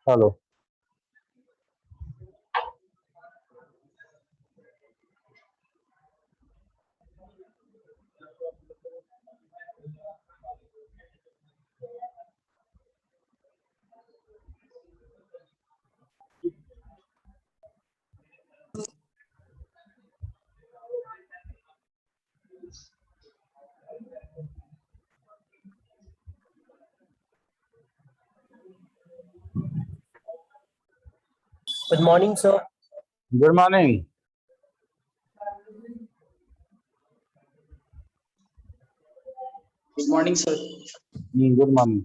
Hello. Good morning, sir. Good morning. Good morning, sir. Good morning.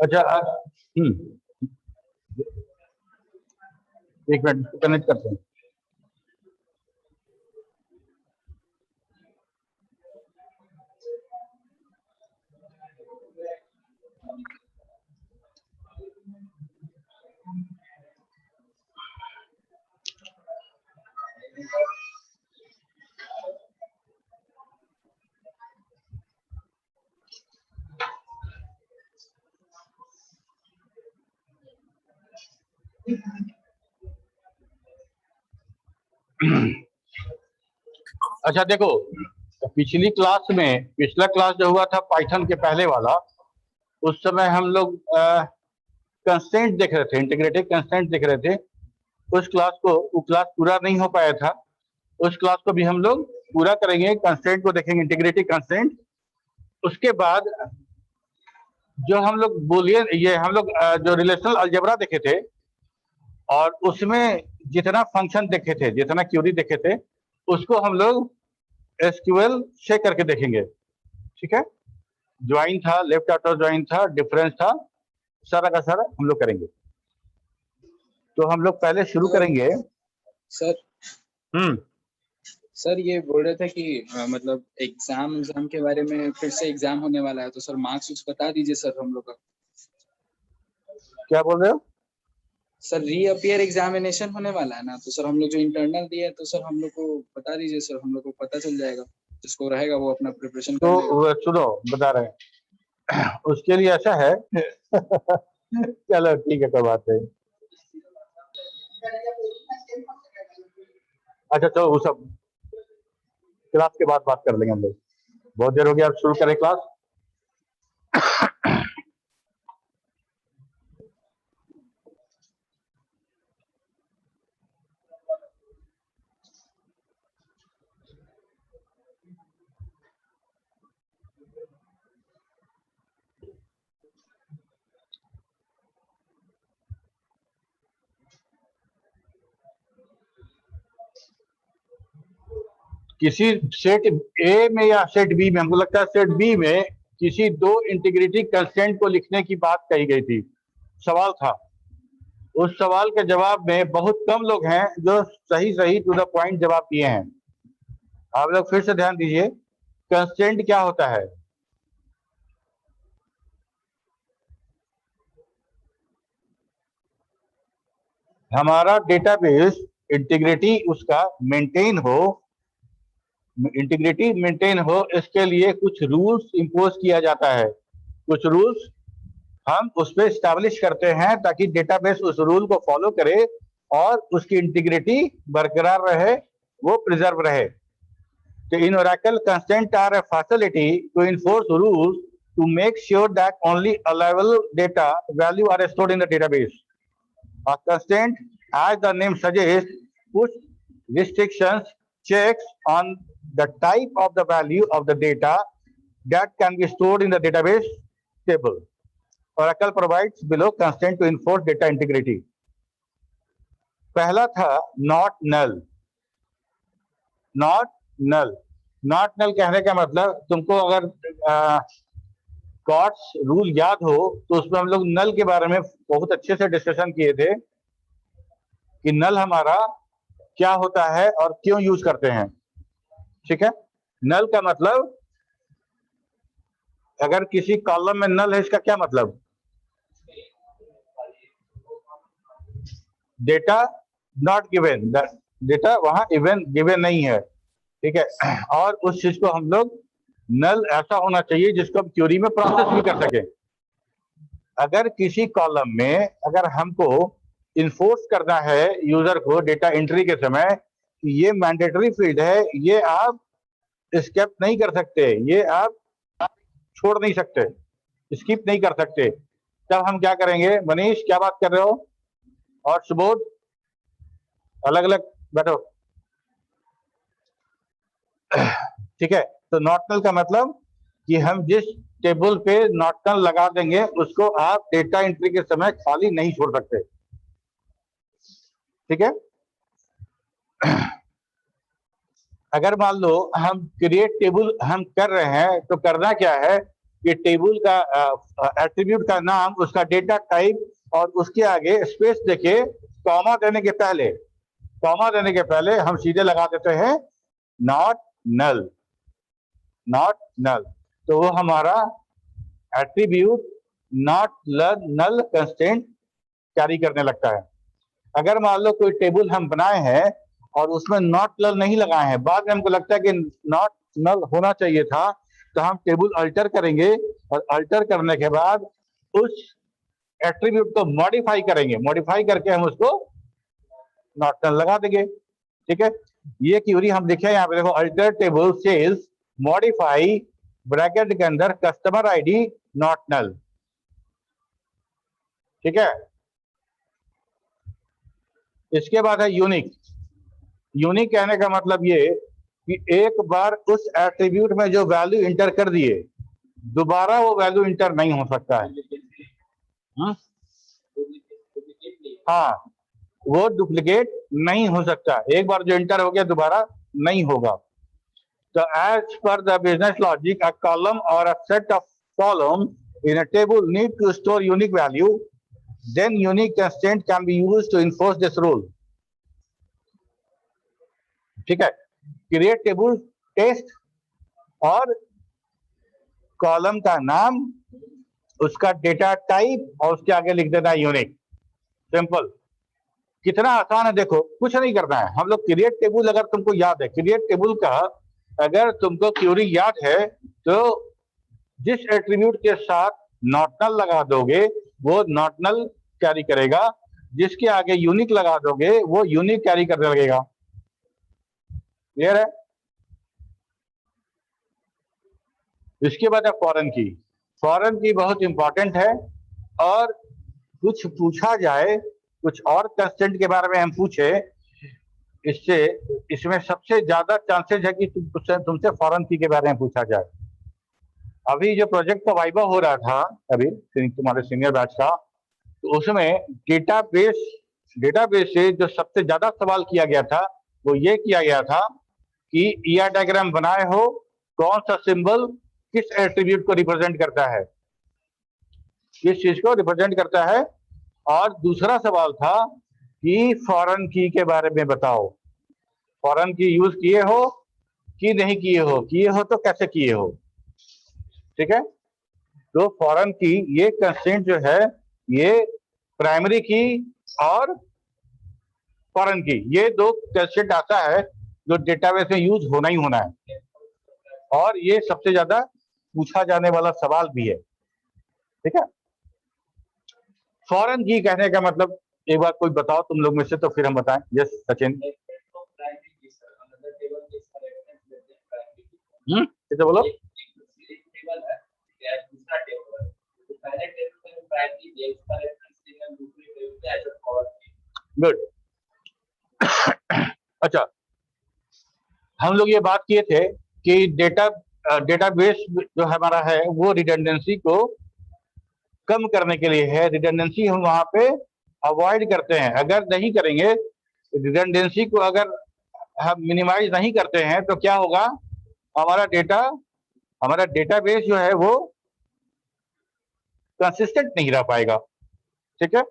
अच्छा, एक minute connect करते हैं। अच्छा देखो, पिछला क्लास जो हुआ था पाइथन के पहले वाला, उस समय हम लोग कंस्ट्रेंट देख रहे थे, इंटीग्रेटेड कंस्ट्रेंट देख रहे थे। वो क्लास पूरा नहीं हो पाया था। उस क्लास को भी हम लोग पूरा करेंगे, कंस्ट्रेंट को देखेंगे, इंटीग्रेटेड कंस्ट्रेंट। उसके बाद जो हम लोग जो रिलेशनल अलजेब्रा देखे थे, और उसमें जितना फंक्शन देखे थे, जितना क्यूरी देखे थे, उसको हम लोग एसक्यूएल से करके देखेंगे। ठीक है, ज्वाइन था, लेफ्ट आउटर ज्वाइन था, डिफरेंस था, सारा का सारा हम लोग करेंगे। तो हम लोग पहले शुरू करेंगे। सर सर ये बोल रहे थे कि मतलब एग्जाम के बारे में, फिर से एग्जाम होने वाला है, तो सर मार्क्स बता दीजिए सर हम लोग का। क्या बोल रहे हो? सर रीअपियर एग्जामिनेशन होने वाला है ना, तो सर हम लोग जो इंटरनल दिए है, तो सर हम लोग को बता दीजिए सर, हम लोग को पता चल जाएगा, जिसको रहेगा वो अपना प्रिपरेशन कर लेगा। तो सुनो, बता रहे हैं उसके लिए ऐसा है चलो ठीक है, कोई बात नहीं। अच्छा चलो, वो सब क्लास के बाद बात कर लेंगे हम लोग। बहुत देर हो गया, अब शुरू करें क्लास। किसी सेट ए में या सेट बी में, हमको लगता है सेट बी में किसी दो इंटीग्रिटी कंस्ट्रेंट को लिखने की बात कही गई थी, सवाल था। उस सवाल के जवाब में बहुत कम लोग हैं जो सही टू द पॉइंट जवाब दिए हैं। आप लोग फिर से ध्यान दीजिए, कंस्ट्रेंट क्या होता है? हमारा डेटाबेस इंटीग्रिटी उसका मेंटेन हो, इसके लिए कुछ रूल्स इंपोज किया जाता है। कुछ रूल्स हम उस पर स्टैब्लिश करते हैं ताकि डेटाबेस उस रूल को फॉलो करे और उसकी इंटीग्रिटी बरकरार रहे, वो प्रिजर्व रहे। तो in Oracle constraint are a facility to enforce rules to make sure that only allowable data value are stored in the database. A constraint, as the name suggests, puts restrictions, checks on the type of the value of the data that can be stored in the database table. Oracle provides below constraint to enforce data integrity. पहला था not null. Not null कहने का मतलब, तुमको अगर God's rule याद हो तो उसमें हम लोग नल के बारे में बहुत अच्छे से डिस्कशन किए थे कि नल हमारा क्या होता है और क्यों यूज करते हैं। ठीक है, नल का मतलब, अगर किसी कॉलम में नल है इसका क्या मतलब, डेटा नॉट गिवन, डेटा वहां इवन गिवन नहीं है। ठीक है, और उस चीज को हम लोग नल ऐसा होना चाहिए जिसको हम क्यूरी में प्रोसेस भी कर सके। अगर किसी कॉलम में अगर हमको इन्फोर्स करना है यूजर को डेटा एंट्री के समय कि ये मैंडेटरी फील्ड है, ये आप स्किप नहीं कर सकते, ये आप छोड़ नहीं सकते, स्किप नहीं कर सकते, तब हम क्या करेंगे? मनीष क्या बात कर रहे हो? और सुबोध अलग अलग बैठो। ठीक है, तो नॉट नल का मतलब कि हम जिस टेबल पे नॉट नल लगा देंगे उसको आप डेटा एंट्री के समय खाली नहीं छोड़ सकते। ठीक है, अगर मान लो हम क्रिएट टेबल हम कर रहे हैं तो करना क्या है कि टेबल का एट्रीब्यूट का नाम, उसका डेटा टाइप और उसके आगे स्पेस देके कॉमा देने के पहले हम सीधे लगा देते हैं नॉट नल, नॉट नल। तो वो हमारा attribute not null constraint carry करने लगता है। अगर मान लो कोई टेबल हम बनाए हैं और उसमें नॉट नल नहीं लगाए हैं, बाद में हमको लगता है कि नॉट नल होना चाहिए था, तो हम टेबल अल्टर करेंगे और अल्टर करने के बाद उस एट्रीब्यूट को मॉडिफाई करेंगे, मॉडिफाई करके हम उसको नॉट नल लगा देंगे। ठीक है, ये क्यूरी हम देखें यहाँ पे, देखो alter table sales modify bracket के अंदर कस्टमर आईडी नॉट नल। ठीक है, इसके बाद है यूनिक। यूनिक कहने का मतलब ये कि एक बार उस एट्रीब्यूट में जो वैल्यू इंटर कर दिए दोबारा वो वैल्यू इंटर नहीं हो सकता है। हाँ, वो डुप्लीकेट नहीं हो सकता, एक बार जो इंटर हो गया दोबारा नहीं होगा। तो as per the business logic, a column or a set of column in a table need to store unique value, then unique constraint can be used to enforce this rule. ठीक है, create table test और column का नाम, उसका data type और उसके आगे लिख देना यूनिक। सिंपल, कितना आसान है, देखो कुछ नहीं करना है। हम लोग क्रिएट टेबल, अगर तुमको याद है क्रिएट टेबल का, अगर तुमको क्यूरी याद है तो जिस एट्रीब्यूट के साथ नॉट नल लगा दोगे वो नॉट नल कैरी करेगा, जिसके आगे यूनिक लगा दोगे वो यूनिक कैरी करने लगेगा। क्लियर है? इसके बाद है फॉरेन की। फॉरेन की बहुत इंपॉर्टेंट है, और कुछ पूछा जाए, कुछ और कंस्टेंट के बारे में हम पूछे, इससे इसमें सबसे ज्यादा चांसेस है कि तुमसे फॉरेन की के बारे में पूछा जाए। अभी जो प्रोजेक्ट का वाइवा हो रहा था अभी तुम्हारे सीनियर बैच का, तो उसमें डेटाबेस से जो सबसे ज्यादा सवाल किया गया था वो ये किया गया था कि ईआर डायग्राम बनाए हो, कौन सा सिंबल किस एट्रीब्यूट को रिप्रेजेंट करता है, किस चीज को रिप्रेजेंट करता है। और दूसरा सवाल था कि फॉरेन की के बारे में बताओ, फॉरेन की यूज किए हो कि नहीं किए हो, किए हो तो कैसे किए हो। ठीक है, तो फॉरेन की ये कंस्ट्रेंट जो है, ये प्राइमरी की और फॉरेन की, ये दो कंस्ट्रेंट आता है जो डेटाबेस में यूज होना ही होना है, और ये सबसे ज्यादा पूछा जाने वाला सवाल भी है। ठीक है, फॉरेन की कहने का मतलब, एक बार कोई बताओ तुम लोग में से, तो फिर हम बताएं। यस सचिन, कैसे बोलो? गुड। अच्छा, हम लोग ये बात किए थे कि डेटाबेस जो हमारा है वो रिडंडेंसी को कम करने के लिए है। रिडंडेंसी हम वहां पे अवॉइड करते हैं। अगर नहीं करेंगे रिडंडेंसी को, अगर हम मिनिमाइज नहीं करते हैं तो क्या होगा, हमारा डेटाबेस जो है वो कंसिस्टेंट नहीं रह पाएगा। ठीक है,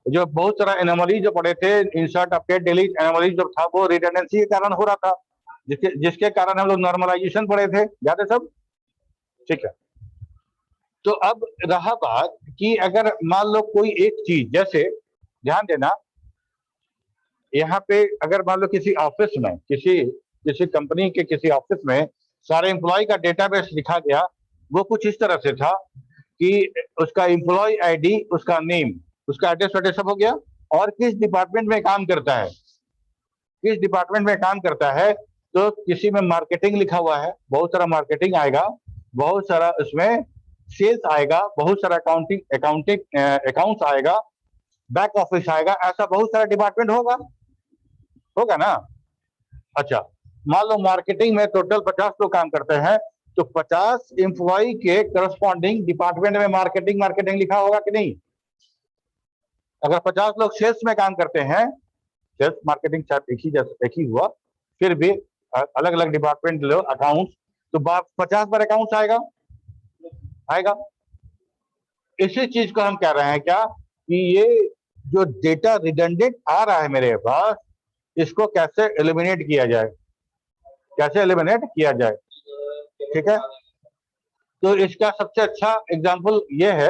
जो बहुत सारा एनोमली जो पढ़े थे, इंसर्ट अपडेट डिलीट एनोमली जो था वो रिडंडेंसी के कारण हो रहा था, जिसके कारण हम लोग नॉर्मलाइजेशन पढ़े थे, याद है सब? ठीक है, तो अब रहा बात कि अगर मान लो कोई एक चीज, जैसे ध्यान देना यहाँ पे, अगर मान लो किसी ऑफिस में, किसी कंपनी के किसी ऑफिस में सारे एम्प्लॉय का डेटाबेस लिखा गया, वो कुछ इस तरह से था कि उसका एम्प्लॉय आईडी, उसका नेम, उसका एड्रेस वैड्रेस सब हो गया, और किस डिपार्टमेंट में काम करता है, किस डिपार्टमेंट में काम करता है। तो किसी में मार्केटिंग लिखा हुआ है, बहुत सारा मार्केटिंग आएगा, बहुत सारा उसमें सेल्स आएगा, बहुत सारा अकाउंटिंग अकाउंट्स आएगा, बैक ऑफिस आएगा, ऐसा बहुत सारा डिपार्टमेंट होगा ना। अच्छा, मान लो मार्केटिंग में टोटल 50 लोग काम करते हैं, तो 50 एम्प्लॉय के करस्पॉन्डिंग डिपार्टमेंट में मार्केटिंग लिखा होगा कि नहीं? अगर 50 लोग सेल्स में काम करते हैं, सेल्स मार्केटिंग शायद एक ही हुआ, फिर भी अलग अलग डिपार्टमेंट लो, अकाउंट्स, तो 50 बार अकाउंट्स आएगा। इसी चीज को हम कह रहे हैं क्या, कि ये जो डेटा रिडंडेंट आ रहा है मेरे पास, इसको कैसे एलिमिनेट किया जाए, ठीक है। तो इसका सबसे अच्छा एग्जाम्पल ये है,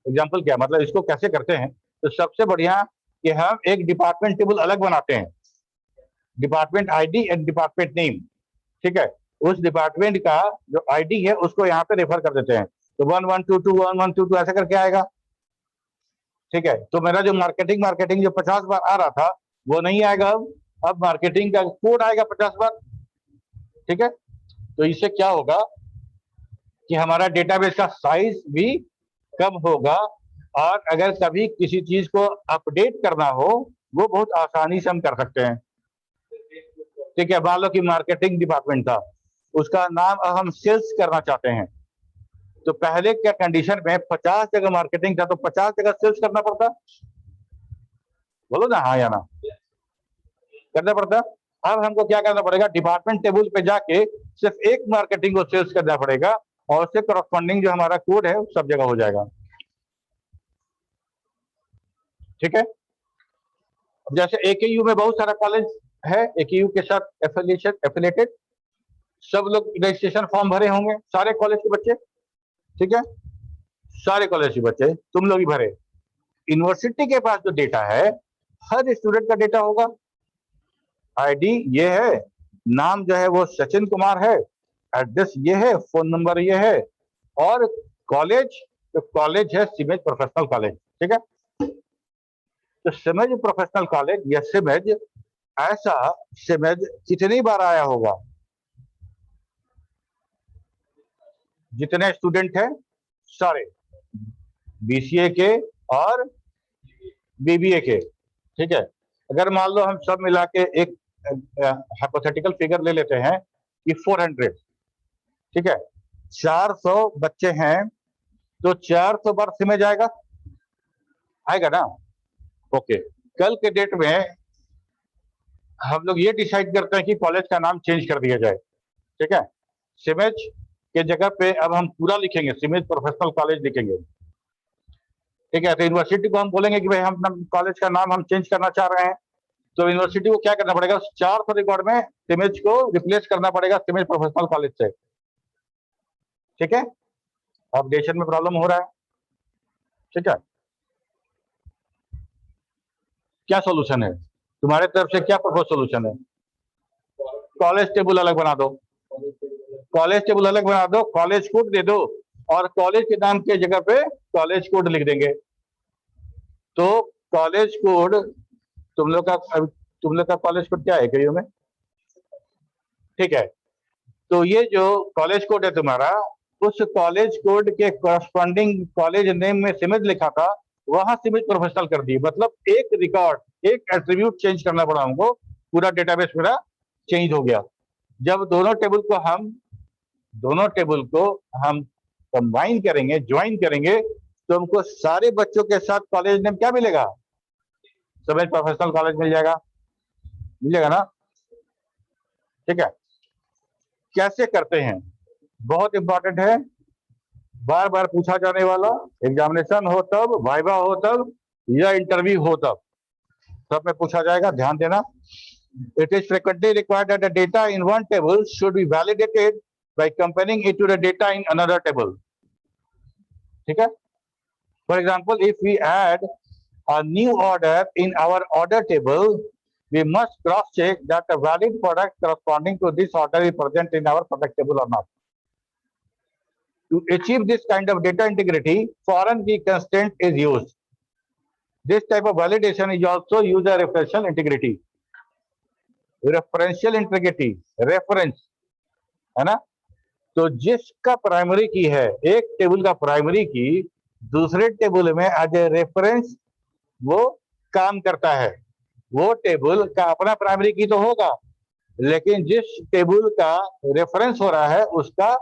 एग्जाम्पल क्या मतलब, इसको कैसे करते हैं, तो सबसे बढ़िया कि हम एक डिपार्टमेंट टेबल अलग बनाते हैं, department ID and department name. ठीक है, उस डिपार्टमेंट का जो आईडी है उसको यहाँ पे रेफर कर देते हैं, तो 1122 1122 ऐसे करके आएगा। ठीक है, तो मेरा जो मार्केटिंग जो 50 बार आ रहा था वो नहीं आएगा, अब मार्केटिंग का कोड आएगा 50 बार। ठीक है, तो इससे क्या होगा कि हमारा डेटाबेस का साइज भी कम होगा, और अगर कभी किसी चीज को अपडेट करना हो वो बहुत आसानी से हम कर सकते हैं। ठीक है, मान लो कि मार्केटिंग डिपार्टमेंट था, उसका नाम अब हम सेल्स करना चाहते हैं, तो पहले क्या कंडीशन में 50 जगह मार्केटिंग था तो 50 जगह सेल्स करना पड़ता, बोलो ना हाँ या ना, करना पड़ता। अब हमको क्या करना पड़ेगा, डिपार्टमेंट टेबल पे जाके सिर्फ एक मार्केटिंग को सेल्स करना पड़ेगा, और उससे करस्पॉन्डिंग जो हमारा कोड है सब जगह हो जाएगा। ठीक है, अब जैसे एकेयू में बहुत सारा कॉलेज है, एकेयू के साथ एफिलेटेड सब लोग रजिस्ट्रेशन फॉर्म भरे होंगे, सारे कॉलेज के बच्चे। ठीक है, सारे कॉलेज के बच्चे तुम लोग ही भरे। यूनिवर्सिटी के पास जो डेटा है, हर स्टूडेंट का डेटा होगा, आईडी ये है, नाम जो है वो सचिन कुमार है, एड्रेस ये है, फोन नंबर ये है, और कॉलेज, तो कॉलेज है सिमेज प्रोफेशनल कॉलेज। ठीक है, तो सिमेज प्रोफेशनल कॉलेज या सिमेज, ऐसा सिमेज कितनी बार आया होगा, जितने स्टूडेंट हैं सारे, बीसीए के और बीबीए के। ठीक है, अगर मान लो हम सब मिला के एक हाइपोथेटिकल फिगर ले लेते हैं कि 400, ठीक है, 400 बच्चे हैं, तो 400 बार सिमेज आएगा ना। ओके, कल के डेट में हम लोग ये डिसाइड करते हैं कि कॉलेज का नाम चेंज कर दिया जाए। ठीक है, सिमेज के जगह पे अब हम पूरा लिखेंगे, सिमेज प्रोफेशनल कॉलेज लिखेंगे। ठीक है, तो यूनिवर्सिटी को हम बोलेंगे कि भाई हम कॉलेज का नाम हम चेंज करना चाह रहे हैं, तो यूनिवर्सिटी को क्या करना पड़ेगा, 400 रिकॉर्ड में सिमेज को रिप्लेस करना पड़ेगा सिमेज प्रोफेशनल कॉलेज से। ठीक है, अपडेशन में प्रॉब्लम हो रहा है। ठीक है, क्या सॉल्यूशन है तुम्हारे तरफ से, क्या प्रपोज सॉल्यूशन है? कॉलेज टेबल अलग बना दो, कॉलेज टेबल अलग बना दो, कॉलेज कोड दे दो, और कॉलेज के नाम के जगह पे कॉलेज कोड लिख देंगे। तो कॉलेज कोड तुम लोग का कॉलेज कोड क्या है करियो में? ठीक है, तो ये जो कॉलेज कोड है तुम्हारा, उस कॉलेज कोड के कॉरस्पॉन्डिंग कॉलेज नेम में सिमेज लिखा था, वहां सिमेज प्रोफेशनल कर दी, मतलब एक रिकॉर्ड, एक एट्रीब्यूट चेंज करना पड़ा हमको, पूरा डेटाबेस मेरा चेंज हो गया। जब दोनों टेबल को हम कंबाइन करेंगे, ज्वाइन करेंगे, तो हमको सारे बच्चों के साथ कॉलेज नेम क्या मिलेगा, सिमेज प्रोफेशनल कॉलेज मिलेगा ना। ठीक है, कैसे करते हैं, बहुत इंपॉर्टेंट है, बार बार पूछा जाने वाला, एग्जामिनेशन हो तब, वाइवा हो तब, या इंटरव्यू हो तब, सब में पूछा जाएगा, ध्यान देना। It is frequently required that the data in one table should be validated by comparing it to the data in another table. ठीक है? For example, if we add a new order in our order table, we must cross-check that the valid product corresponding to this order is present in our product table or not. To achieve this kind of data integrity, foreign key constraint is used. This type of validation is also used as referential integrity. Referential integrity, reference है ना। तो जिसका primary की है, एक table का primary की दूसरे टेबल में एज ए रेफरेंस वो काम करता है। वो टेबल का अपना प्राइमरी की तो होगा, लेकिन जिस टेबल का रेफरेंस हो रहा है उसका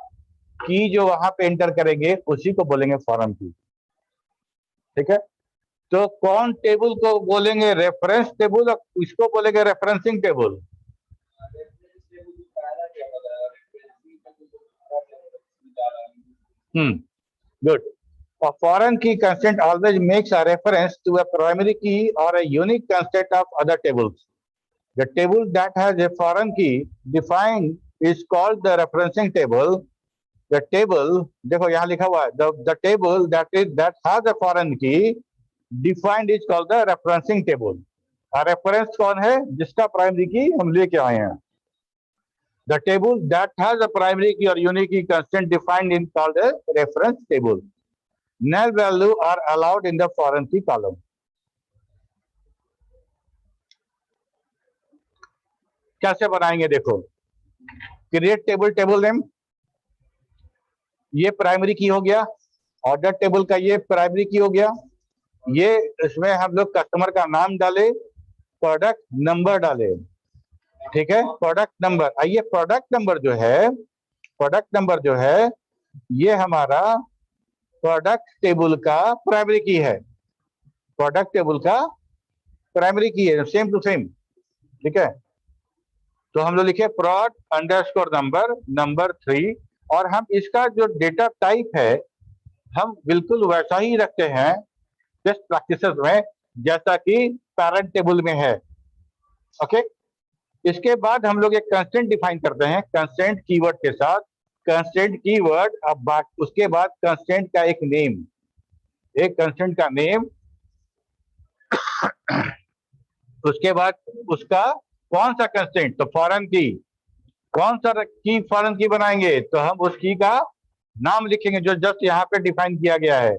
की जो वहां पे एंटर करेंगे उसी को बोलेंगे फॉरेन की। ठीक है, तो कौन टेबल को बोलेंगे रेफरेंस टेबल और इसको बोलेंगे referencing table. Good. A foreign key constraint always makes a reference to a primary key or a unique constraint of other tables. The table that has a foreign key defined is called the referencing table. The table, देखो यहाँ लिखा हुआ है, the table that has a foreign key defined is called the referencing table. A reference कौन है? जिसका primary key हम लेके आए हैं। The table that has a primary key or unique key constraint defined is called a reference table. Null value are allowed in the foreign key column. कैसे बनाएंगे देखो, क्रिएट टेबल, टेबल नेम, ये primary की हो गया, order table का ये primary की हो गया, ये इसमें हम लोग कस्टमर का नाम डाले, प्रोडक्ट नंबर डाले। ठीक है, प्रोडक्ट नंबर, आइए प्रोडक्ट नंबर जो है, प्रोडक्ट नंबर जो है ये हमारा प्रोडक्ट टेबल का प्राइमरी की है, प्रोडक्ट टेबल का प्राइमरी की है, सेम टू सेम। ठीक है, तो हम लोग लिखे प्रोड अंडरस्कोर नंबर नंबर 3, और हम इसका जो डेटा टाइप है हम बिल्कुल वैसा ही रखते हैं बेस्ट प्रैक्टिसेस में जैसा कि पैरेंट टेबल में है। ओके, इसके बाद हम लोग एक कंस्ट्रेंट डिफाइन करते हैं कंस्ट्रेंट कीवर्ड के साथ, कंस्ट्रेंट कीवर्ड, अब उसके बाद कंस्ट्रेंट का एक नेम, एक कंस्ट्रेंट का नेम, उसके बाद उसका कौन सा कंस्ट्रेंट, तो फॉरेन की, कौन सा की फॉरेन की बनाएंगे तो हम उस की का नाम लिखेंगे जो जस्ट यहाँ पे डिफाइन किया गया है,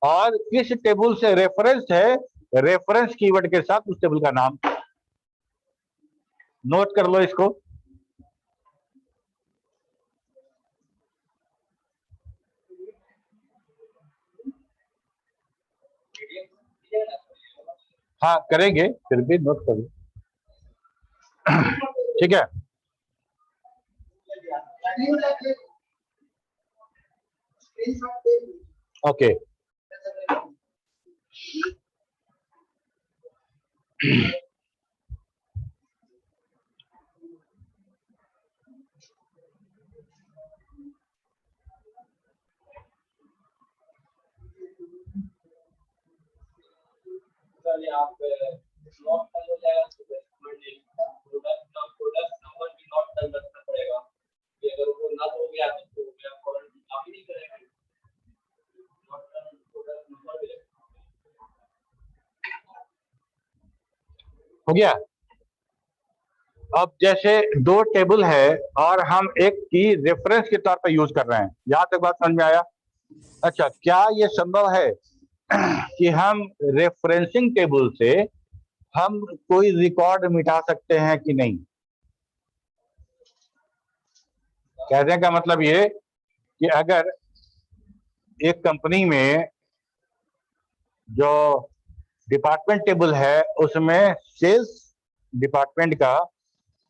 और किस टेबल से रेफरेंस है, रेफरेंस कीवर्ड के साथ उस टेबल का नाम। नोट कर लो इसको। हाँ करेंगे, फिर भी नोट कर लो। ठीक है, ओके। आप नॉट हो जाएगा, प्रोडक्ट नंबर भी नॉट डन रखना पड़ेगा, कि अगर वो ना हो गया तो आप ही नहीं करेंगे, नॉट डन प्रोडक्ट नंबर भी हो गया। अब जैसे दो टेबल है और हम एक की रेफरेंस के तौर पर यूज कर रहे हैं, यहां तक बात समझ में आया। अच्छा, क्या ये संभव है कि हम रेफरेंसिंग टेबल से हम कोई रिकॉर्ड मिटा सकते हैं कि नहीं? कहने का मतलब ये कि अगर एक कंपनी में जो डिपार्टमेंट टेबल है उसमें सेल्स डिपार्टमेंट का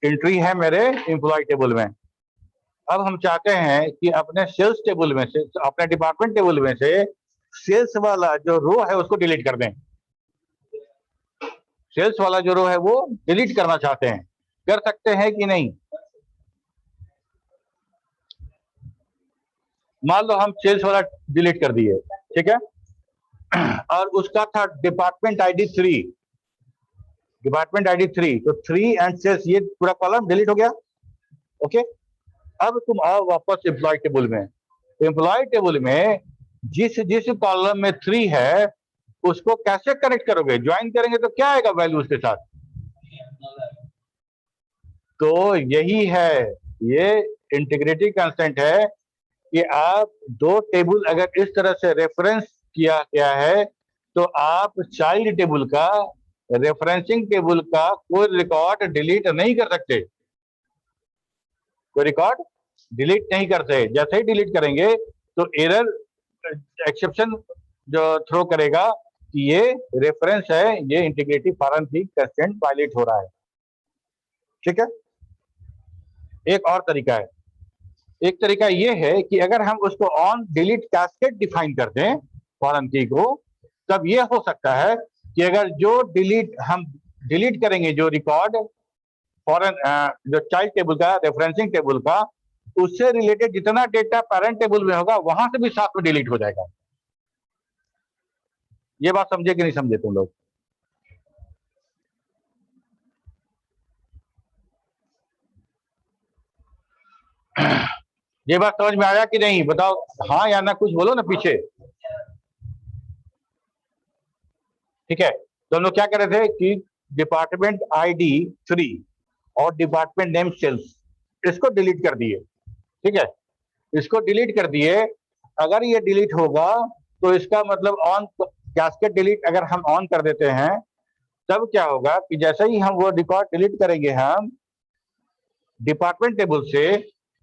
एंट्री है मेरे एम्प्लॉय टेबल में, अब हम चाहते हैं कि अपने सेल्स टेबल में से, अपने डिपार्टमेंट टेबल में से सेल्स वाला जो रो है उसको डिलीट कर दें, सेल्स वाला जो रो है वो डिलीट करना चाहते हैं, कर सकते हैं कि नहीं? मान लो हम सेल्स वाला डिलीट कर दिए, ठीक है, और उसका था डिपार्टमेंट आईडी 3, डिपार्टमेंट आईडी 3, तो 3 एंड सेल्स, ये पूरा कॉलम डिलीट हो गया। ओके, अब तुम आओ वापस एम्प्लॉय टेबल में। एम्प्लॉय टेबल में जिस जिस कॉलम में 3 है उसको कैसे कनेक्ट करोगे? ज्वाइन करेंगे तो क्या आएगा वैल्यू उसके साथ? तो यही है, ये इंटीग्रिटी कंस्ट्रेंट है कि आप दो टेबल अगर इस तरह से रेफरेंस किया गया है तो आप चाइल्ड टेबल का, रेफरेंसिंग टेबल का कोई रिकॉर्ड डिलीट नहीं कर सकते, कोई रिकॉर्ड डिलीट नहीं करते। जैसे ही डिलीट करेंगे तो एरर एक्सेप्शन जो थ्रो करेगा कि ये रेफरेंस है, ये इंटीग्रिटी फॉरेन की कंस्ट्रेंट वायलेट हो रहा है। ठीक है, एक और तरीका है, एक तरीका ये है कि अगर हम उसको ऑन डिलीट कैस्केड डिफाइन कर दें फॉरेन की को, तब ये हो सकता है कि अगर जो हम डिलीट करेंगे जो रिकॉर्ड फॉरेन जो चाइल्ड टेबल का, रेफरेंसिंग टेबल का, उससे रिलेटेड जितना डेटा पेरेंट टेबल में होगा वहां से भी साथ में डिलीट हो जाएगा। ये बात समझे कि नहीं समझे तुम लोग? ये बात समझ में आया कि नहीं? बताओ हाँ या ना, कुछ बोलो ना पीछे। ठीक है, तो हम लोग क्या कर रहे थे कि डिपार्टमेंट आईडी 3 और डिपार्टमेंट नेम सेल्स, इसको डिलीट कर दिए। ठीक है, इसको डिलीट कर दिए। अगर ये डिलीट होगा तो इसका मतलब ऑन कैस्केड डिलीट अगर हम ऑन कर देते हैं तब क्या होगा कि जैसे ही हम वो रिकॉर्ड डिलीट करेंगे हम डिपार्टमेंट टेबल से,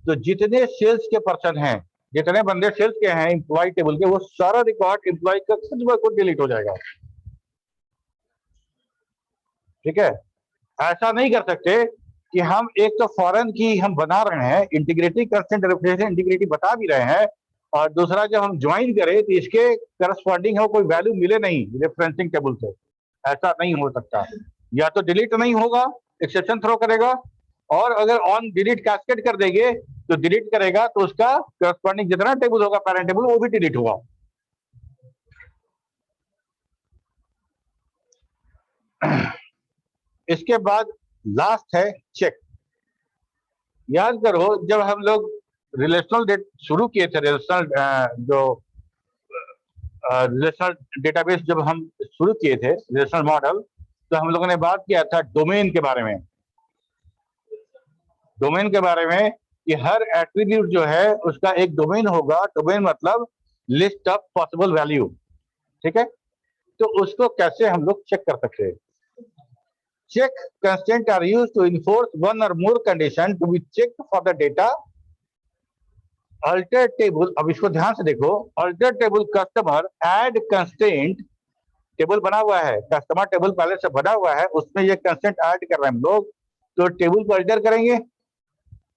तो जितने सेल्स के पर्सन हैं, जितने बंदे सेल्स के हैं एम्प्लॉय टेबल के, वो सारा रिकॉर्ड एम्प्लॉय का खुद डिलीट हो जाएगा। ठीक है, ऐसा नहीं कर सकते कि हम एक तो फॉरेन की हम बना रहे हैं, इंटीग्रिटी कंस्ट्रेंट रेफरेंस इंटीग्रिटी बता भी रहे हैं, और दूसरा जब हम ज्वाइन करें तो इसके करस्पॉन्डिंग है कोई वैल्यू मिले नहीं रेफरेंसिंग टेबल से। ऐसा नहीं हो सकता, या तो डिलीट नहीं होगा, एक्सेप्शन थ्रो करेगा, और अगर ऑन डिलीट कैस्केड कर देंगे तो डिलीट करेगा तो उसका करस्पॉन्डिंग जितना टेबल होगा पेरेंट टेबल वो भी डिलीट होगा। इसके बाद लास्ट है चेक। याद करो जब हम लोग रिलेशनल शुरू किए थे, रिलेशनल डेटाबेस जब हम शुरू किए थे, रिलेशनल मॉडल, तो हम लोगों ने बात किया था डोमेन के बारे में। डोमेन के बारे में कि हर एट्रीब्यूट जो है उसका एक डोमेन होगा। डोमेन मतलब लिस्ट ऑफ पॉसिबल वैल्यू। ठीक है, तो उसको कैसे हम लोग चेक कर सकते हैं? Check constraints are used to enforce one or more condition to be checked for the data. Alter table, अब इसको ध्यान से देखो, alter table customer add constraint, table बना हुआ है, कस्टमर टेबल पहले से बना हुआ है, उसमें ये कंस्ट्रेंट ऐड कर रहे हैं हम लोग, तो टेबल को अल्टर करेंगे।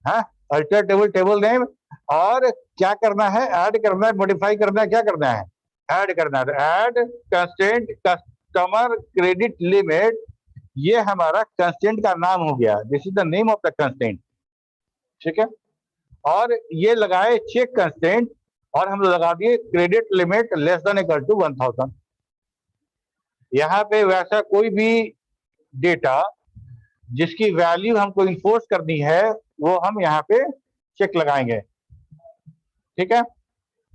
हाँ, अल्टर टेबल, टेबल नेम, और क्या करना है? ऐड करना है, मॉडिफाई करना है, क्या करना है? ऐड करना है। Add constraint customer credit limit, ये हमारा कंस्ट्रेंट का नाम हो गया, this is the name of the constraint. ठीक है, और ये लगाए चेक कंस्ट्रेंट, और हम लगा दिए credit limit less than equal to 1000। यहाँ पे वैसा कोई भी डेटा जिसकी वैल्यू हमको इन्फोर्स करनी है वो हम यहाँ पे चेक लगाएंगे। ठीक है,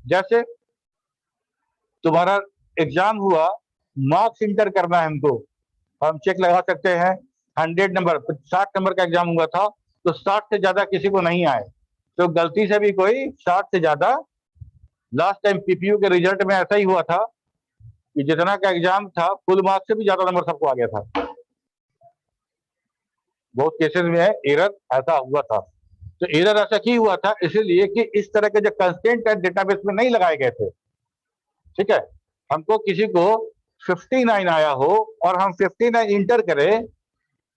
जैसे तुम्हारा एग्जाम हुआ, मार्क्स इंटर करना है हमको, हम चेक लगा सकते हैं 100 नंबर, 60 नंबर का एग्जाम हुआ था तो 60 से ज्यादा किसी को नहीं आए, तो गलती से भी कोई 60 से ज्यादा, लास्ट टाइम पीपीयू के रिजल्ट में ऐसा ही हुआ था कि जितना का एग्जाम था फुल मार्क्स से भी ज्यादा नंबर सबको आ गया था। बहुत केसेस में एरर ऐसा हुआ था। तो एरर ऐसा क्यों हुआ था? इसलिए कि इस तरह के जो कंस्ट्रेंट है डेटाबेस में नहीं लगाए गए थे। ठीक है, हमको किसी को 59 आया हो और हम 59 इंटर करें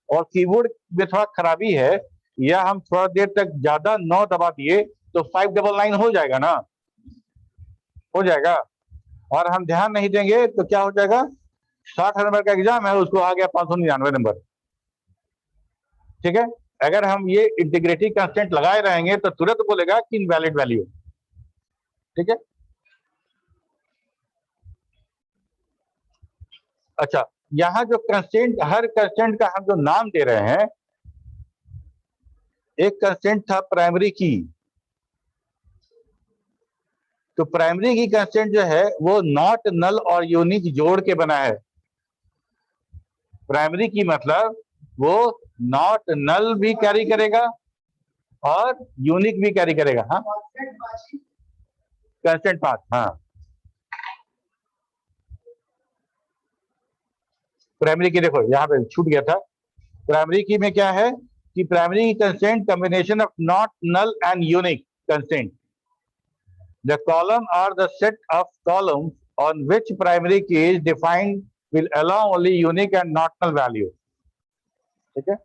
और कीबोर्ड में थोड़ा खराबी है, या हम थोड़ा देर तक ज्यादा 9 दबा दिए तो 599 हो जाएगा ना, हो जाएगा। और हम ध्यान नहीं देंगे तो क्या हो जाएगा? 60 नंबर का एग्जाम है, उसको आ गया 599 नंबर। ठीक है, अगर हम ये इंटीग्रिटी कंस्ट्रेंट लगाए रहेंगे तो तुरंत बोलेगा कि इनवैलिड वैल्यू। ठीक है। अच्छा, यहाँ जो कंस्ट्रेंट, हर कंस्ट्रेंट का हम जो नाम दे रहे हैं, एक कंस्ट्रेंट था प्राइमरी की, तो प्राइमरी की कंस्ट्रेंट जो है वो नॉट, नल और यूनिक जोड़ के बना है। प्राइमरी की मतलब वो नॉट, नल भी कैरी करेगा और यूनिक भी कैरी करेगा। हाँ, कंस्टेंट 5। हाँ, प्राइमरी की देखो यहाँ पे छूट गया था। प्राइमरी की में क्या है कि primary key constraint combination of not, null and unique constraint. The column or the set of columns on which primary key is defined will allow only unique and not null value. ठीक है।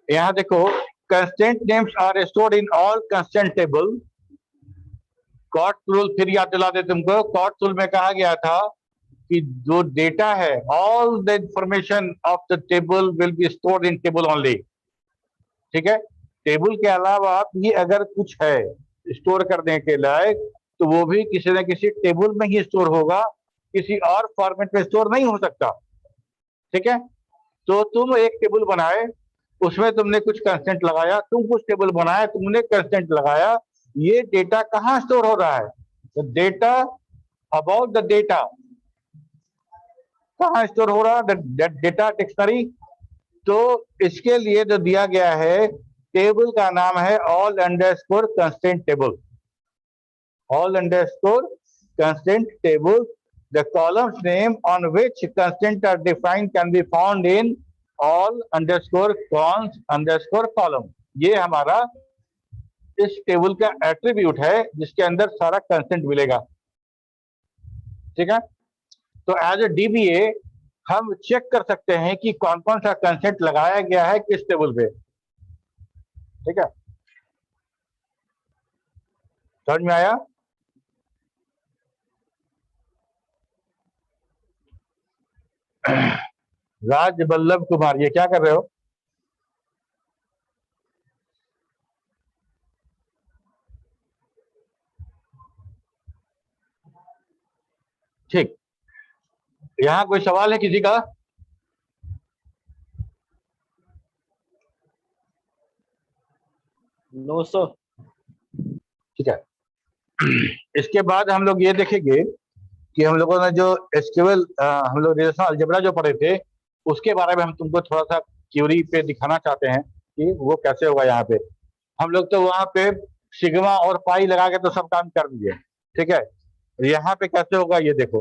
यहां देखो, constant names are stored in all constant table. Codd rule फिर याद दिला दे तुमको। Cot rule में कहा गया था कि जो डेटा है, all the information of the table will be stored in table only. ठीक है। टेबल के अलावा भी अगर कुछ है स्टोर करने के लायक, तो वो भी किसी न किसी टेबल में ही स्टोर होगा, किसी और फॉर्मेट में स्टोर नहीं हो सकता। ठीक है। तो तुम एक टेबल बनाए, उसमें तुमने कुछ कंस्टेंट लगाया, तुम कुछ टेबल बनाए, तुमने कंस्टेंट लगाया, ये डेटा कहाँ स्टोर हो रहा है? तो डेटा अबाउट द डेटा कहाँ स्टोर हो रहा है? Data dictionary. तो इसके लिए जो दिया गया है टेबल का नाम है all underscore constant table. All underscore constant table. The columns name on which constants are defined can be found in all underscore cons underscore column। ये हमारा इस टेबल का एट्रीब्यूट है जिसके अंदर सारा कंस्टेंट मिलेगा। ठीक है। तो एज ए डीबीए हम चेक कर सकते हैं कि कौन कौन सा कंस्टेंट लगाया गया है किस टेबल पे। ठीक है, समझ में आया? राज वल्लभ कुमार, ये क्या कर रहे हो? ठीक, यहां कोई सवाल है किसी का? No sir. ठीक है। इसके बाद हम लोग ये देखेंगे कि हम लोगों ने जो एसक्यूएल हम लोग रिलेशनल अलजेब्रा जो पढ़े थे उसके बारे में हम तुमको थोड़ा सा क्यूरी पे दिखाना चाहते हैं कि वो कैसे होगा। यहाँ पे हम लोग तो वहां पे सिग्मा और पाई लगा के तो सब काम कर दिए। ठीक है, यहाँ पे कैसे होगा ये देखो।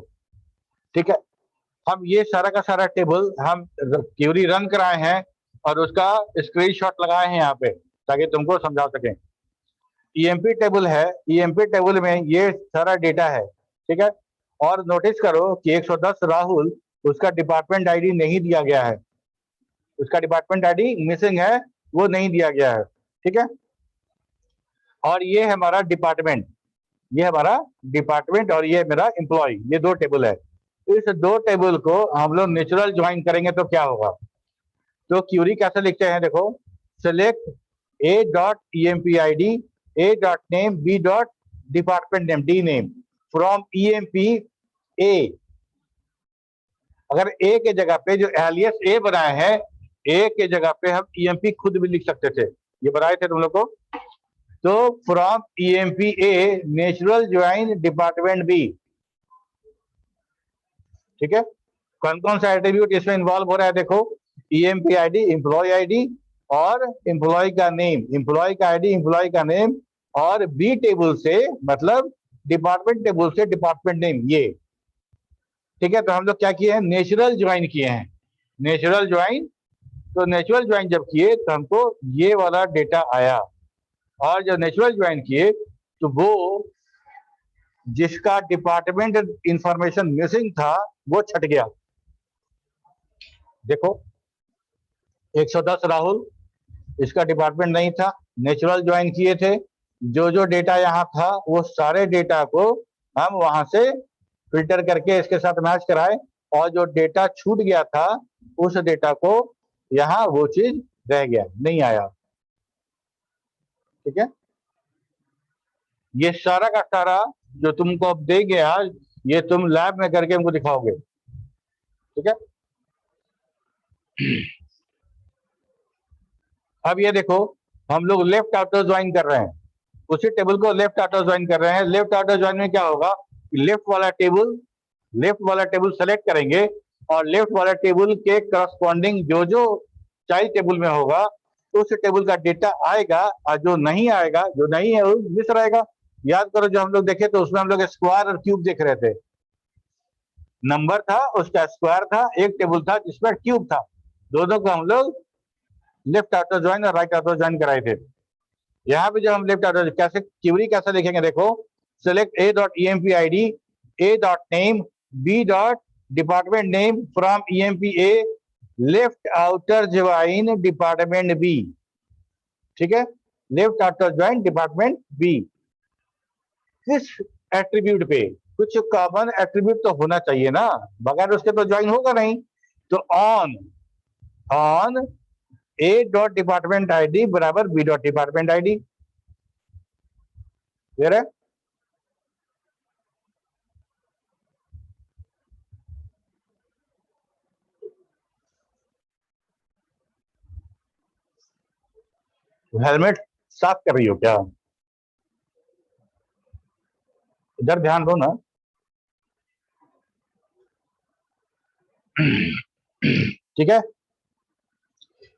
ठीक है, हम ये सारा का सारा टेबल हम क्यूरी रन कराए हैं और उसका स्क्रीनशॉट लगाए हैं यहाँ पे ताकि तुमको समझा सकें। ईएमपी टेबल है, ईएमपी टेबल में ये सारा डेटा है। ठीक है, और नोटिस करो कि 110 राहुल, उसका डिपार्टमेंट आईडी नहीं दिया गया है, उसका डिपार्टमेंट आईडी मिसिंग है, वो नहीं दिया गया है। ठीक है, और ये हमारा डिपार्टमेंट, ये हमारा डिपार्टमेंट और ये मेरा एम्प्लॉय, ये दो टेबल है। इस दो टेबल को हम लोग नेचुरल ज्वाइन करेंगे तो क्या होगा? तो क्यूरी कैसे लिखते हैं देखो, select A dot EMP ID, A dot name, B dot department name, D name from EMP A. अगर ए के जगह पे जो एलियस ए बनाए हैं, ए के जगह पे हम ईएमपी खुद भी लिख सकते थे, ये बनाए थे तुम लोग को। तो from EMP A natural join department B. ठीक है, कौन कौन सा एट्रीब्यूट इसमें इन्वॉल्व हो रहा है देखो, ईएमपी आईडी, एम्प्लॉय आईडी और एम्प्लॉय का नेम, एम्प्लॉय का आईडी, एम्प्लॉय का नेम, और बी टेबल से मतलब डिपार्टमेंट टेबल से डिपार्टमेंट नेम ये। ठीक है, तो हम लोग क्या किए हैं, नेचुरल ज्वाइन किए हैं, नेचुरल ज्वाइन। तो नेचुरल ज्वाइन जब किए तो हमको ये वाला डेटा आया, और जब नेचुरल ज्वाइन किए तो वो जिसका डिपार्टमेंट इंफॉर्मेशन मिसिंग था वो छट गया। देखो 110 राहुल, इसका डिपार्टमेंट नहीं था, नेचुरल ज्वाइन किए थे, जो जो डेटा यहाँ था वो सारे डेटा को हम वहां से फिल्टर करके इसके साथ मैच कराए और जो डेटा छूट गया था उस डेटा को यहाँ वो चीज रह गया, नहीं आया। ठीक है, ये सारा का सारा जो तुमको अब दे गया, ये तुम लैब में करके हमको दिखाओगे। ठीक है, अब ये देखो हम लोग लेफ्ट ऑटो ज्वाइन कर रहे हैं, उसी टेबल को लेफ्ट ऑटो ज्वाइन कर रहे हैं। लेफ्ट ऑटो ज्वाइन में क्या होगा, लेफ्ट वाला टेबल सेलेक्ट करेंगे और लेफ्ट वाला टेबल के करस्पॉन्डिंग जो जो चाइल्ड टेबल में होगा उस टेबल का डेटा आएगा, और जो नहीं आएगा, जो नहीं है वो मिस रहेगा। याद करो जो हम लोग देखे तो उसमें हम लोग स्क्वायर और क्यूब देख रहे थे। नंबर था उसका स्क्वायर था, एक टेबल था जिसमें क्यूब था, दोनों को हम लोग लेफ्ट ऑटो ज्वाइन और राइट ऑटो ज्वाइन कराए थे। यहाँ पे जब हम लेफ्ट ऑटो कैसे क्यूरी कैसे लिखेंगे, देखो select A dot E M P I D, A dot name, B dot department name from E M P A, left outer join department B. ठीक है, left outer join department B. किस attribute पे, कुछ common attribute तो होना चाहिए ना, बगैर उसके तो ज्वाइन होगा नहीं। तो on A dot department ID बराबर B dot department ID. Clear है? हेलमेट साफ कर रही हो क्या? इधर ध्यान दो ना। ठीक है,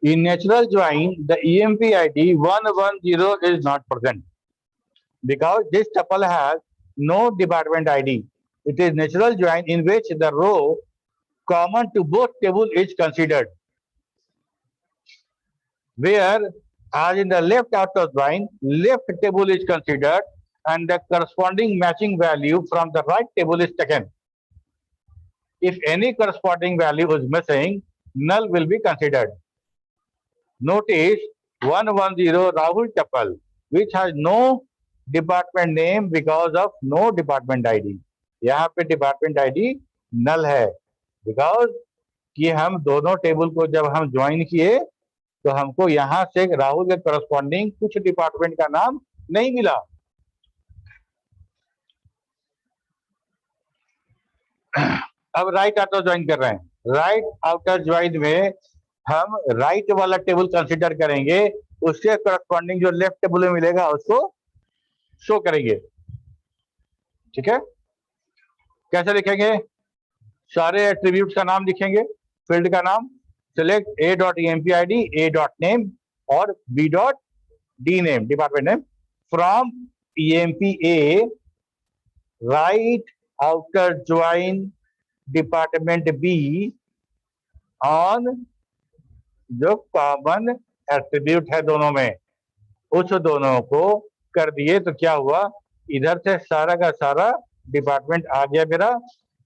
in natural join the EMP ID 110 is not present because this tuple has no department ID. It is natural join in which the row common to both table is considered, where as in the left outer join left table is considered and the corresponding matching value from the right table is taken. If any corresponding value is missing, null will be considered. Notice 110 Rahul tuple which has no department name because of no department ID. यहाँ पे department ID नल है because कि हम दोनों table को जब हम join किए तो हमको यहाँ से राहुल के करस्पॉन्डिंग कुछ डिपार्टमेंट का नाम नहीं मिला। अब राइट आउटर ज्वाइन कर रहे हैं, राइट आउटर ज्वाइन में हम राइट वाला टेबल कंसीडर करेंगे, उसके करस्पॉन्डिंग जो लेफ्ट टेबल में मिलेगा उसको शो करेंगे। ठीक है, कैसे लिखेंगे? सारे एट्रीब्यूट्स का नाम लिखेंगे, फील्ड का नाम, select A dot E M P I D, A dot name और B dot D name department name from E M P A, right outer join department B on जो कॉमन एट्रीब्यूट है दोनों में, उस दोनों को कर दिए तो क्या हुआ, इधर से सारा का सारा डिपार्टमेंट आ गया मेरा,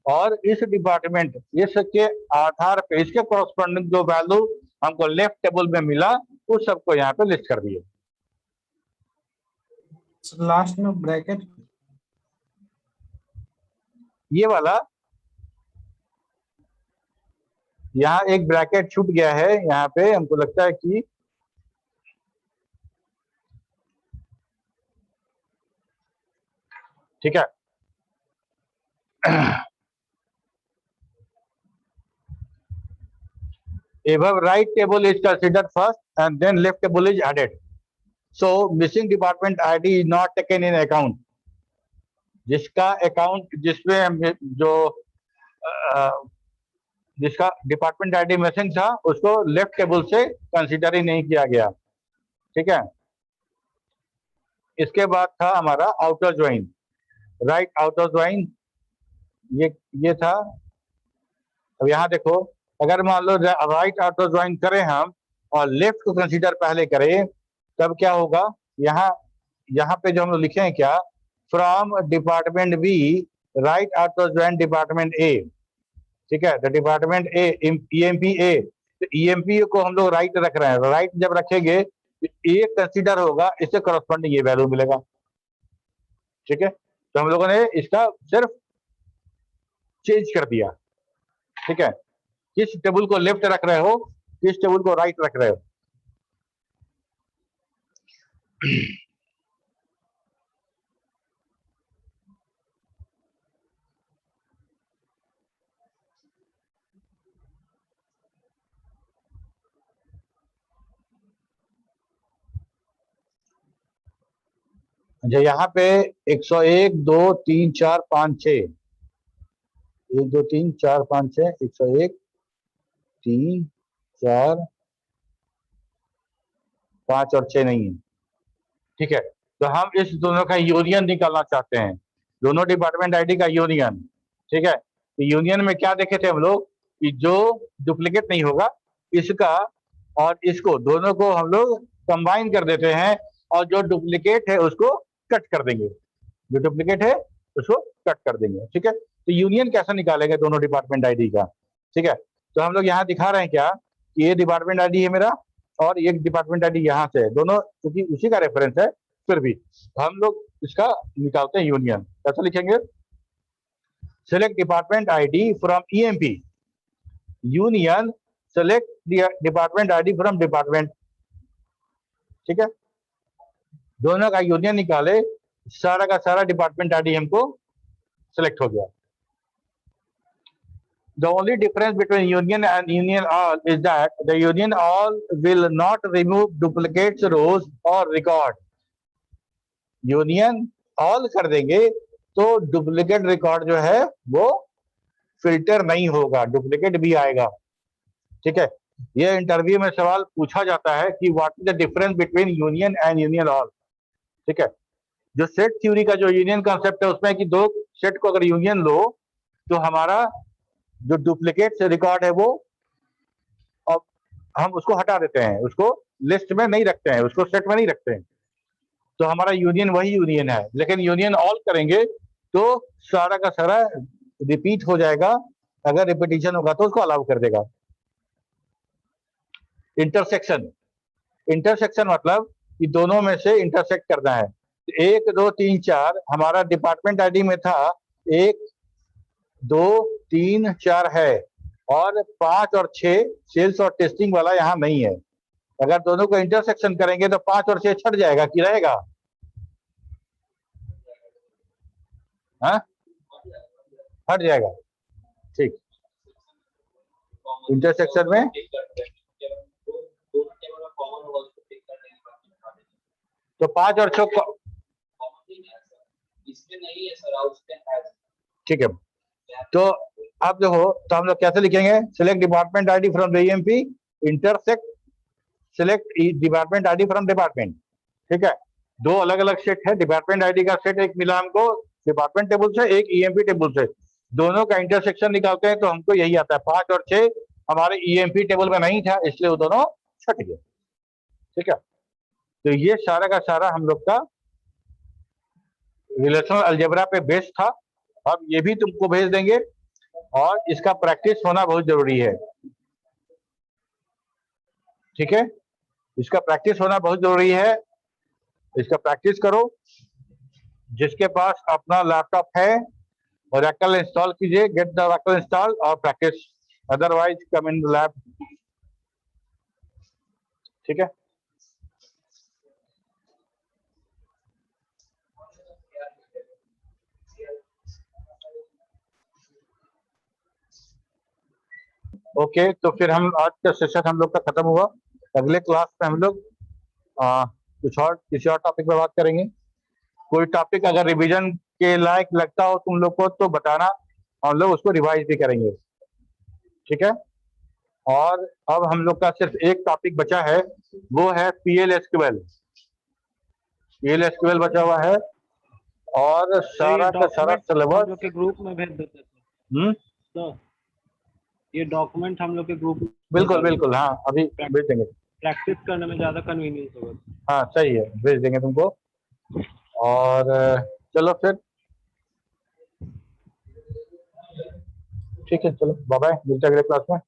और इस डिपार्टमेंट इसके आधार पे इसके कॉरस्पॉन्डिंग जो वैल्यू हमको लेफ्ट टेबल में मिला उस सबको यहाँ पे लिस्ट कर दिए। लास्ट में ब्रैकेट ये वाला यहाँ एक ब्रैकेट छूट गया है, यहाँ पे हमको लगता है कि ठीक है। Above right table is considered first and then left table is added. So missing department ID is not taken in account. जिसका अकाउंट जिसमें जो जिसका डिपार्टमेंट आईडी मिसिंग था उसको लेफ्ट टेबल से कंसीडर ही नहीं किया गया। ठीक है, इसके बाद था हमारा outer join, right outer join, ये था। अब यहाँ देखो, अगर मान लो राइट आउटर ज्वाइन करें हम और लेफ्ट को कंसीडर पहले करें तब क्या होगा, यहाँ पे जो हम लोग लिखे हैं क्या, from department B right outer join department A. ठीक है, the department A EMP A, तो ईएमपी को हम लोग राइट रख रहे हैं, राइट जब रखेंगे तो ए कंसीडर होगा, इससे करस्पॉन्डिंग ये वैल्यू मिलेगा। ठीक है, तो हम लोगों ने इसका सिर्फ चेंज कर दिया। ठीक है, किस टेबल को लेफ्ट रख रहे हो, किस टेबल को राइट रख रहे हो। अच्छा, यहाँ पे 101 2 3 4 5 6, 1 2 3 4 5 6, 101 3 4 5 और 6 नहीं है। ठीक है, तो हम इस दोनों का यूनियन निकालना चाहते हैं, दोनों डिपार्टमेंट आईडी का यूनियन। ठीक है, तो यूनियन में क्या देखे थे हम लोग कि जो डुप्लीकेट नहीं होगा इसका और इसको दोनों को हम लोग कंबाइन कर देते हैं और जो डुप्लीकेट है उसको कट कर देंगे, जो डुप्लीकेट है उसको कट कर देंगे। ठीक है, तो यूनियन कैसे निकालेंगे दोनों डिपार्टमेंट आईडी का। ठीक है, तो हम लोग यहाँ दिखा रहे हैं क्या कि ये डिपार्टमेंट आईडी है मेरा और ये डिपार्टमेंट आईडी यहाँ से है, दोनों क्योंकि उसी का रेफरेंस है, फिर भी हम लोग इसका निकालते हैं यूनियन। कैसे लिखेंगे, select department ID from EMP, union select department ID from department. ठीक है, दोनों का यूनियन निकाले, सारा का सारा डिपार्टमेंट आईडी हमको सेलेक्ट हो गया। The only difference between union and union all is that the union all will not remove duplicates rows or record. Union all कर देंगे तो डुप्लीकेट रिकॉर्ड जो है वो फिल्टर नहीं होगा, डुप्लीकेट भी आएगा। ठीक है, ये इंटरव्यू में सवाल पूछा जाता है कि what is the difference between union and union all. ठीक है, जो सेट थ्योरी का जो यूनियन कॉन्सेप्ट है उसमें कि दो सेट को अगर यूनियन लो तो हमारा जो डुप्लीकेट से रिकॉर्ड है वो अब हम उसको हटा देते हैं, उसको लिस्ट में नहीं रखते हैं, उसको सेट में नहीं रखते हैं, तो हमारा यूनियन वही यूनियन है। लेकिन यूनियन ऑल करेंगे तो सारा का सारा रिपीट हो जाएगा, अगर रिपीटिशन होगा तो उसको अलाउ कर देगा। इंटरसेक्शन, इंटरसेक्शन मतलब कि दोनों में से इंटरसेक्ट करना है। 1 2 3 4 हमारा डिपार्टमेंट आईडी में था 1 2 3 4 है और 5 और 6 सेल्स और टेस्टिंग वाला यहाँ नहीं है। अगर दोनों को इंटरसेक्शन करेंगे तो 5 और 6 छट जाएगा कि रहेगा? हाँ, हट जाएगा। ठीक, इंटरसेक्शन में तो 5 और 6 ठीक है। तो अब जो हो तो हम लोग कैसे लिखेंगे, select department ID from EMP intersect select department ID from department. ठीक है, दो अलग अलग सेट है, डिपार्टमेंट आईडी का सेट एक मिला हमको डिपार्टमेंट टेबल से, एक ईएमपी टेबल से, दोनों का इंटरसेक्शन निकालते हैं तो हमको यही आता है। 5 और 6 हमारे ईएमपी टेबल में नहीं था इसलिए वो दोनों छट गए। ठीक है, तो ये सारा का सारा हम लोग का रिलेशनल अलजेब्रा पे बेस्ड था। अब ये भी तुमको भेज देंगे और इसका प्रैक्टिस होना बहुत जरूरी है। ठीक है, इसका प्रैक्टिस होना बहुत जरूरी है, इसका प्रैक्टिस करो। जिसके पास अपना लैपटॉप है ओरेकल इंस्टॉल कीजिए, गेट द ओरेकल इंस्टॉल और practice, otherwise come in the lab. ठीक है, ओके। तो फिर हम आज का सेशन हम लोग का खत्म हुआ। अगले क्लास में हम लोग कुछ और किसी और टॉपिक पे बात करेंगे। कोई टॉपिक अगर रिवीजन के लायक लगता हो तुम लोग को तो बताना, हम लोग उसको रिवाइज भी करेंगे। ठीक है, और अब हम लोग का सिर्फ एक टॉपिक बचा है, वो है PL/SQL। PL/SQL बचा हुआ है और सारा का सारा सिलेबस के ग्रुप में भेज देते थे। तो ये डॉक्यूमेंट हम लोग के ग्रुप में बिल्कुल बिल्कुल, हाँ अभी भेज देंगे, प्रैक्टिस करने में ज्यादा कन्वीनियंस होगा। हाँ सही है, भेज देंगे तुमको। और चलो फिर ठीक है, चलो बाय बाय, मिलते हैं अगले क्लास में।